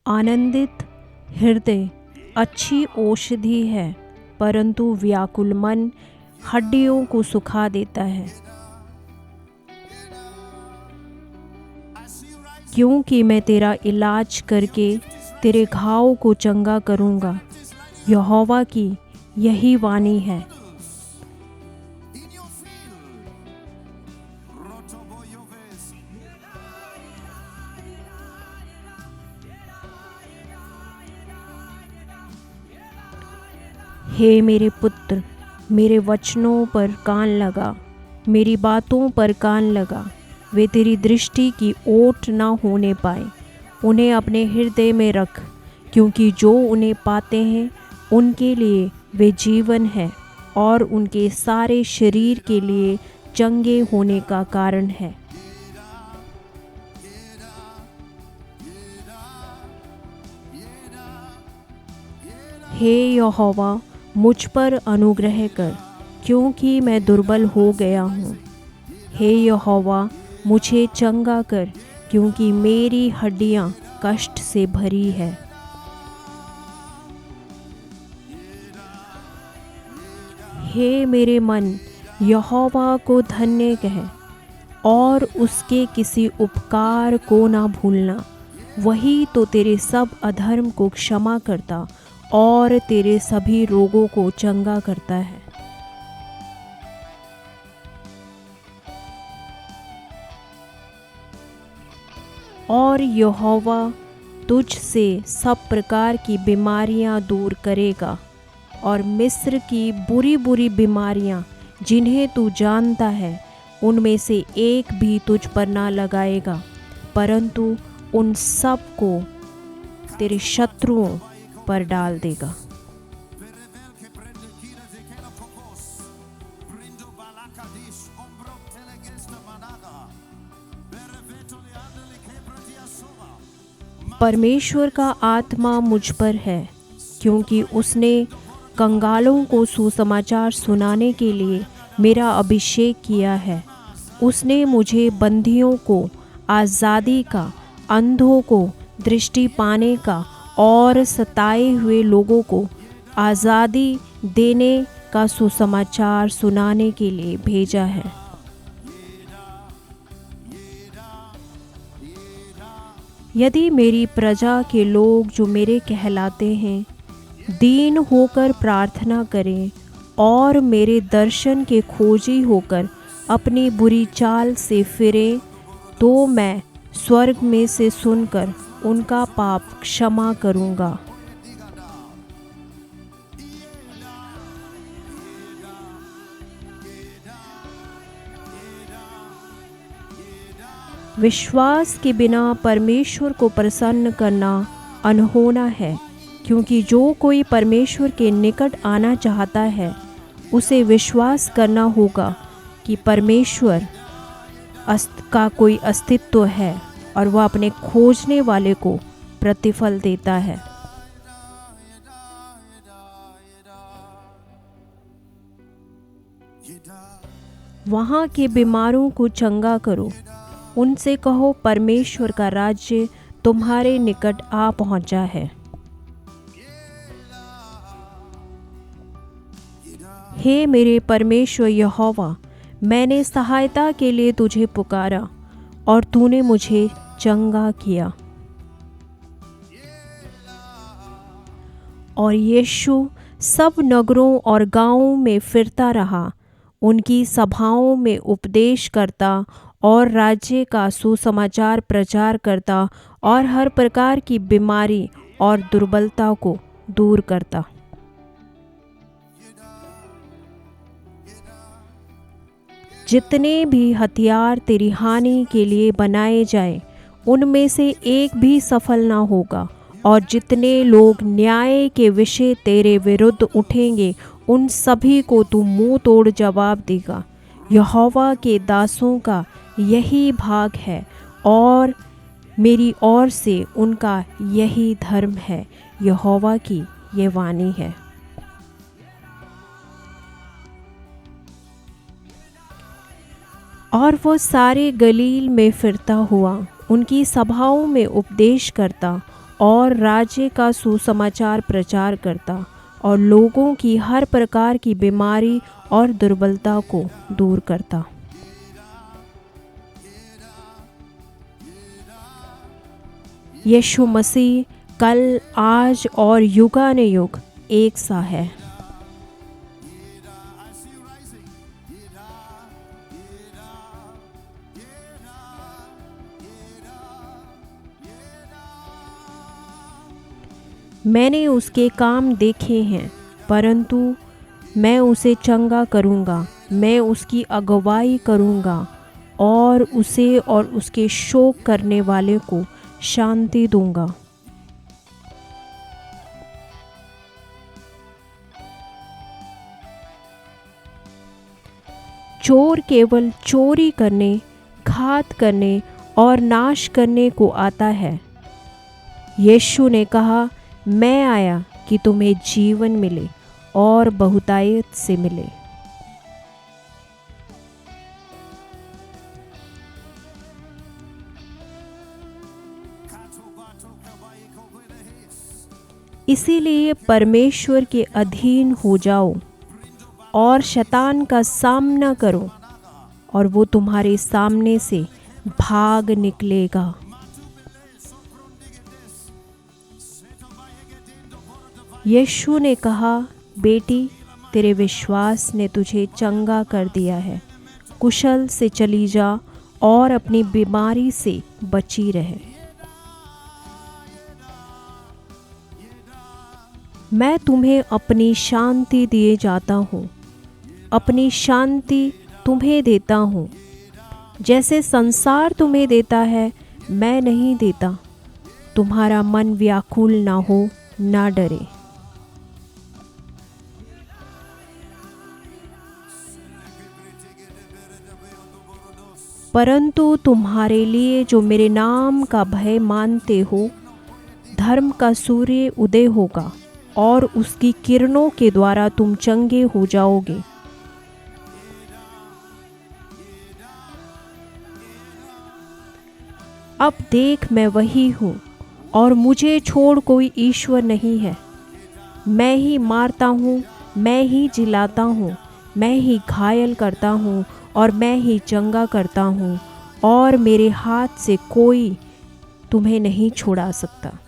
आनंदित हृदय अच्छी औषधि है, परंतु व्याकुल मन हड्डियों को सुखा देता है। क्योंकि मैं तेरा इलाज करके तेरे घाव को चंगा करूँगा, यहोवा की यही वाणी है। हे मेरे पुत्र, मेरे वचनों पर कान लगा, मेरी बातों पर कान लगा। वे तेरी दृष्टि की ओट न होने पाए। उन्हें अपने हृदय में रख, क्योंकि जो उन्हें पाते हैं उनके लिए वे जीवन है और उनके सारे शरीर के लिए चंगे होने का कारण है। हे यहोवा, मुझ पर अनुग्रह कर, क्योंकि मैं दुर्बल हो गया हूँ। हे यहोवा, मुझे चंगा कर, क्योंकि मेरी हड्डियाँ कष्ट से भरी है। हे मेरे मन, यहोवा को धन्य कह और उसके किसी उपकार को ना भूलना। वही तो तेरे सब अधर्म को क्षमा करता और तेरे सभी रोगों को चंगा करता है। और यहोवा तुझ से सब प्रकार की बीमारियां दूर करेगा और मिस्र की बुरी बुरी बीमारियां जिन्हें तू जानता है उनमें से एक भी तुझ पर ना लगाएगा, परंतु उन सब को तेरे शत्रुओं पर डाल देगा। परमेश्वर का आत्मा मुझ पर है, क्योंकि उसने कंगालों को सुसमाचार सुनाने के लिए मेरा अभिषेक किया है। उसने मुझे बंदियों को आज़ादी का, अंधों को दृष्टि पाने का और सताए हुए लोगों को आज़ादी देने का सुसमाचार सुनाने के लिए भेजा है। यदि मेरी प्रजा के लोग जो मेरे कहलाते हैं दीन होकर प्रार्थना करें और मेरे दर्शन के खोजी होकर अपनी बुरी चाल से फिरें, तो मैं स्वर्ग में से सुनकर उनका पाप क्षमा करूँगा। विश्वास के बिना परमेश्वर को प्रसन्न करना अनहोना है, क्योंकि जो कोई परमेश्वर के निकट आना चाहता है उसे विश्वास करना होगा कि परमेश्वर का कोई अस्तित्व है और वह अपने खोजने वाले को प्रतिफल देता है। वहाँ के बीमारों को चंगा करो, उनसे कहो परमेश्वर का राज्य तुम्हारे निकट आ पहुँचा है। हे मेरे परमेश्वर यहोवा, मैंने सहायता के लिए तुझे पुकारा और तूने मुझे चंगा किया। और यीशु सब नगरों और गांवों में फिरता रहा, उनकी सभाओं में उपदेश करता और राज्य का सुसमाचार प्रचार करता और हर प्रकार की बीमारी और दुर्बलता को दूर करता। जितने भी हथियार तेरी हानि के लिए बनाए जाए उनमें से एक भी सफल ना होगा, और जितने लोग न्याय के विषय तेरे विरुद्ध उठेंगे उन सभी को तू मुंह तोड़ जवाब देगा। यहोवा के दासों का यही भाग है और मेरी ओर से उनका यही धर्म है। यहोवा की ये वाणी है। और वो सारे गलील में फिरता हुआ उनकी सभाओं में उपदेश करता और राज्य का सुसमाचार प्रचार करता और लोगों की हर प्रकार की बीमारी और दुर्बलता को दूर करता। यीशु मसीह कल, आज और युगानुयुग एक सा है। मैंने उसके काम देखे हैं, परंतु मैं उसे चंगा करूँगा। मैं उसकी अगुवाई करूँगा और उसे और उसके शोक करने वाले को शांति दूँगा। चोर केवल चोरी करने, घात करने और नाश करने को आता है। यीशु ने कहा, मैं आया कि तुम्हें जीवन मिले और बहुतायत से मिले। इसीलिए परमेश्वर के अधीन हो जाओ और शैतान का सामना करो और वो तुम्हारे सामने से भाग निकलेगा। यीशु ने कहा, बेटी, तेरे विश्वास ने तुझे चंगा कर दिया है। कुशल से चली जा और अपनी बीमारी से बची रहे। मैं तुम्हें अपनी शांति दिए जाता हूँ, अपनी शांति तुम्हें देता हूँ। जैसे संसार तुम्हें देता है, मैं नहीं देता। तुम्हारा मन व्याकुल ना हो, ना डरे। परंतु तुम्हारे लिए जो मेरे नाम का भय मानते हो, धर्म का सूर्य उदय होगा और उसकी किरणों के द्वारा तुम चंगे हो जाओगे। अब देख, मैं वही हूँ और मुझे छोड़ कोई ईश्वर नहीं है। मैं ही मारता हूँ, मैं ही जिलाता हूँ, मैं ही घायल करता हूँ और मैं ही चंगा करता हूँ, और मेरे हाथ से कोई तुम्हें नहीं छुड़ा सकता।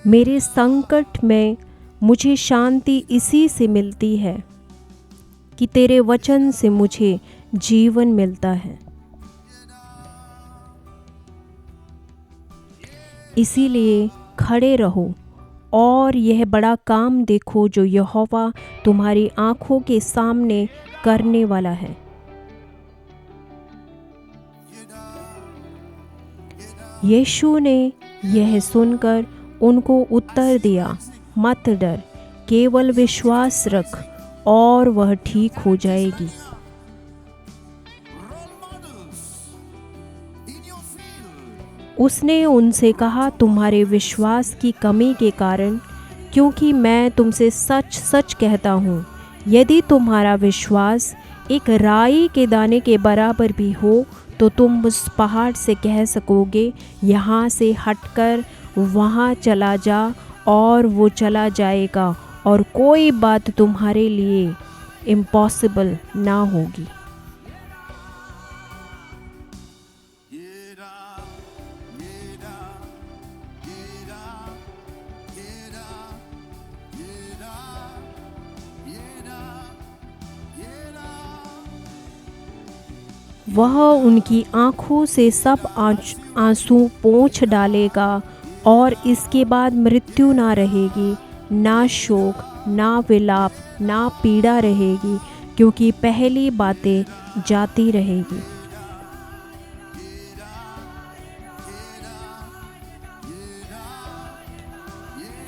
मेरे संकट में मुझे शांति इसी से मिलती है कि तेरे वचन से मुझे जीवन मिलता है। इसीलिए खड़े रहो और यह बड़ा काम देखो जो यहोवा तुम्हारी आँखों के सामने करने वाला है। यीशु ने यह सुनकर उनको उत्तर दिया, मत डर, केवल विश्वास रख और वह ठीक हो जाएगी। उसने उनसे कहा, तुम्हारे विश्वास की कमी के कारण, क्योंकि मैं तुमसे सच सच कहता हूँ, यदि तुम्हारा विश्वास एक राई के दाने के बराबर भी हो, तो तुम उस पहाड़ से कह सकोगे, यहाँ से हटकर वहाँ चला जा, और वो चला जाएगा, और कोई बात तुम्हारे लिए इम्पॉसिबल ना होगी। वह उनकी आँखों से सब आंसू पोंछ डालेगा, और इसके बाद मृत्यु ना रहेगी, ना शोक, ना विलाप, ना पीड़ा रहेगी, क्योंकि पहली बातें जाती रहेगी।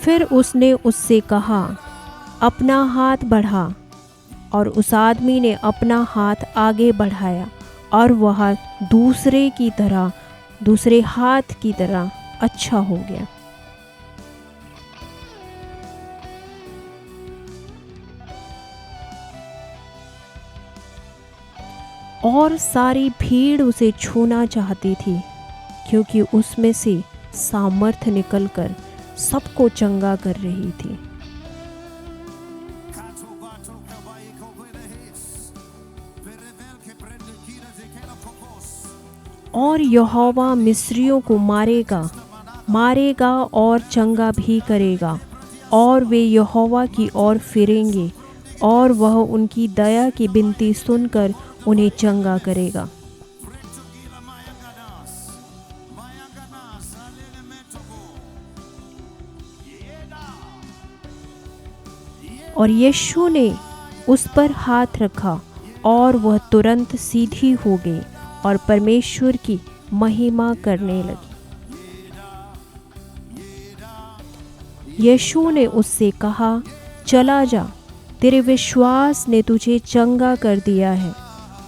फिर उसने उससे कहा, अपना हाथ बढ़ा, और उस आदमी ने अपना हाथ आगे बढ़ाया, और वह दूसरे हाथ की तरह अच्छा हो गया। और सारी भीड़ उसे छूना चाहती थी, क्योंकि उसमें से सामर्थ्य निकलकर सबको चंगा कर रही थी। और यहोवा मिस्रियों को मारेगा और चंगा भी करेगा, और वे यहोवा की ओर फिरेंगे, और वह उनकी दया की विनती सुनकर उन्हें चंगा करेगा। और यीशु ने उस पर हाथ रखा, और वह तुरंत सीधी हो गई और परमेश्वर की महिमा करने लगी। यीशु ने उससे कहा, चला जा, तेरे विश्वास ने तुझे चंगा कर दिया है।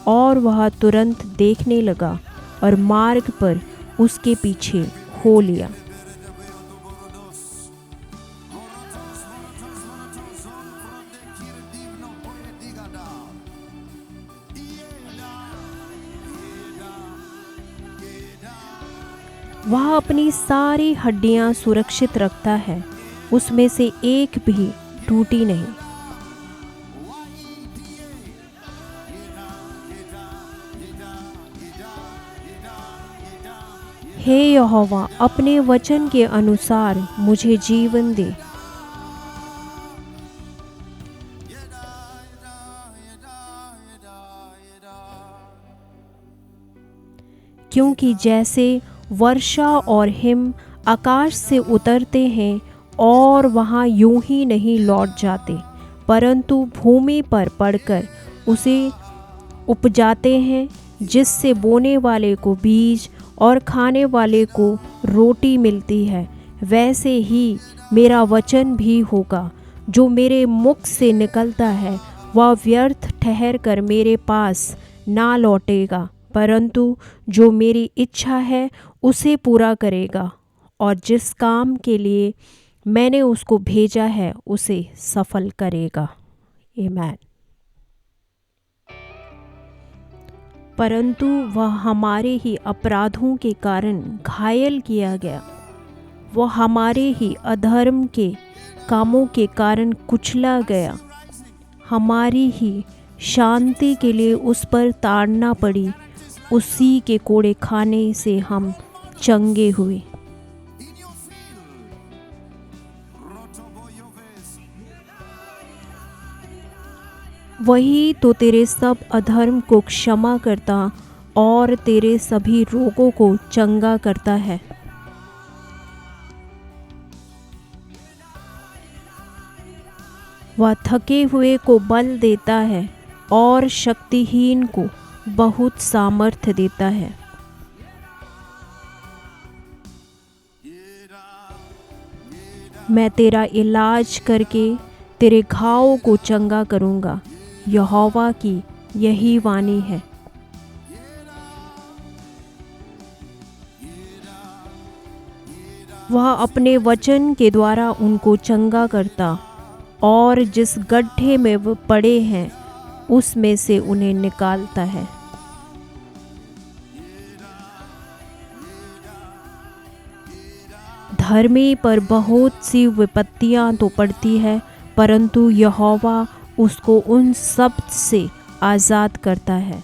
और वह तुरंत देखने लगा और मार्ग पर उसके पीछे हो लिया। वह अपनी सारी हड्डियां सुरक्षित रखता है, उसमें से एक भी टूटी नहीं। हे यहोवा, अपने वचन के अनुसार मुझे जीवन दे। क्योंकि जैसे वर्षा और हिम आकाश से उतरते हैं और वहाँ यूं ही नहीं लौट जाते, परंतु भूमि पर पड़कर उसे उपजाते हैं, जिससे बोने वाले को बीज और खाने वाले को रोटी मिलती है, वैसे ही मेरा वचन भी होगा जो मेरे मुख से निकलता है। वह व्यर्थ ठहर कर मेरे पास ना लौटेगा, परंतु जो मेरी इच्छा है उसे पूरा करेगा, और जिस काम के लिए मैंने उसको भेजा है उसे सफल करेगा। आमीन। परंतु वह हमारे ही अपराधों के कारण घायल किया गया, वह हमारे ही अधर्म के कामों के कारण कुचला गया, हमारी ही शांति के लिए उस पर ताड़ना पड़ी, उसी के कोड़े खाने से हम चंगे हुए। वही तो तेरे सब अधर्म को क्षमा करता और तेरे सभी रोगों को चंगा करता है। वह थके हुए को बल देता है और शक्तिहीन को बहुत सामर्थ्य देता है। मैं तेरा इलाज करके तेरे घावों को चंगा करूँगा, यहोवा की यही वाणी है। वह अपने वचन के द्वारा उनको चंगा करता और जिस गड्ढे में वो पड़े हैं उसमें से उन्हें निकालता है। धर्मी पर बहुत सी विपत्तियां तो पड़ती है, परंतु यहोवा उसको उन सब से आज़ाद करता है।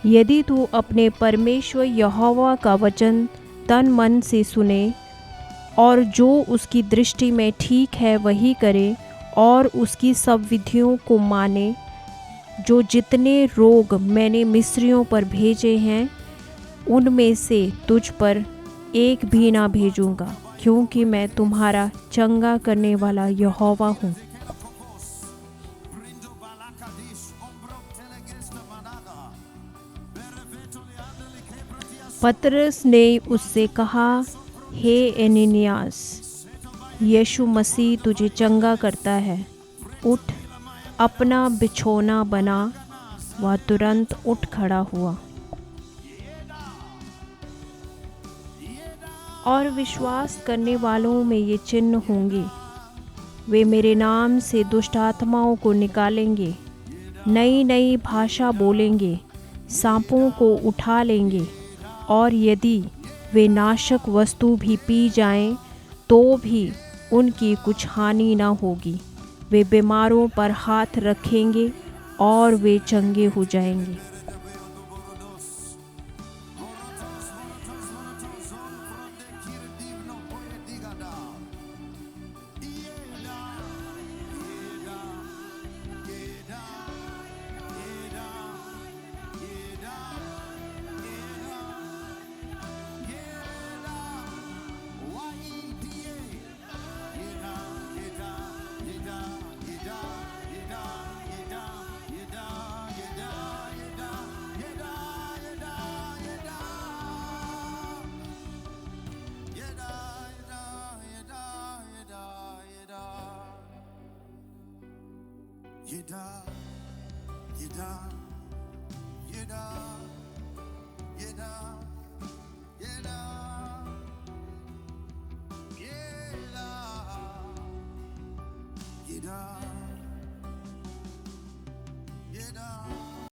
यदि तू अपने परमेश्वर यहोवा का वचन तन मन से सुने और जो उसकी दृष्टि में ठीक है वही करे और उसकी सब विधियों को माने, जो जितने रोग मैंने मिस्रियों पर भेजे हैं उनमें से तुझ पर एक भी ना भेजूंगा, क्योंकि मैं तुम्हारा चंगा करने वाला यहोवा हूँ। पतरस ने उससे कहा, हे एनिनियास, यीशु मसीह तुझे चंगा करता है, उठ, अपना बिछौना बना। वह तुरंत उठ खड़ा हुआ और विश्वास करने वालों में ये चिन्ह होंगे। वे मेरे नाम से दुष्ट आत्माओं को निकालेंगे, नई नई भाषा बोलेंगे, सांपों को उठा लेंगे, और यदि वे नाशक वस्तु भी पी जाएं तो भी उनकी कुछ हानि न होगी। वे बीमारों पर हाथ रखेंगे और वे चंगे हो जाएंगे। Yeda, yeda, yeda, yeda, yeda, yeda, yeda.